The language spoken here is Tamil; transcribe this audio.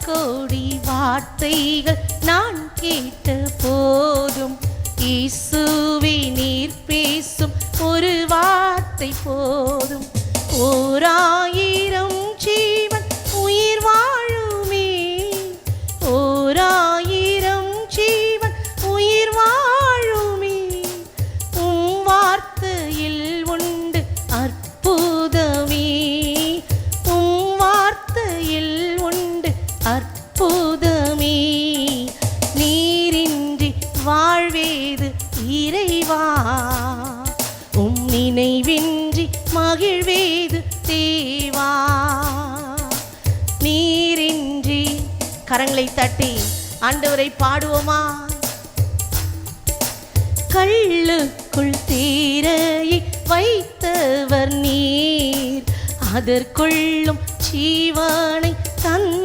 கோடி வார்த்தைகள் நான் கேட்ட போதும் இயேசுவே நீர் பேசும் ஒரு வார்த்தை போதும். 1000 ஜீவன் உயிர் வாழுமே, 1000 ஜீவன் உயிர் வாழுமே. உம் வார்த்தையில் உண்டு அற்புதமே, உம் வார்த்தையில் உண்டு அற்புதமே. நீரின்றி வாழ்வேது இறைவா, உம் நினைவின்றி மகிழ்வேது தேவா. நீரின்றி கரங்களை தட்டி ஆண்டவரை பாடுவோமா? கல்லுக்குள் தீரையை வைத்தவர் நீர், அதற்குள்ளும் ஜீவனை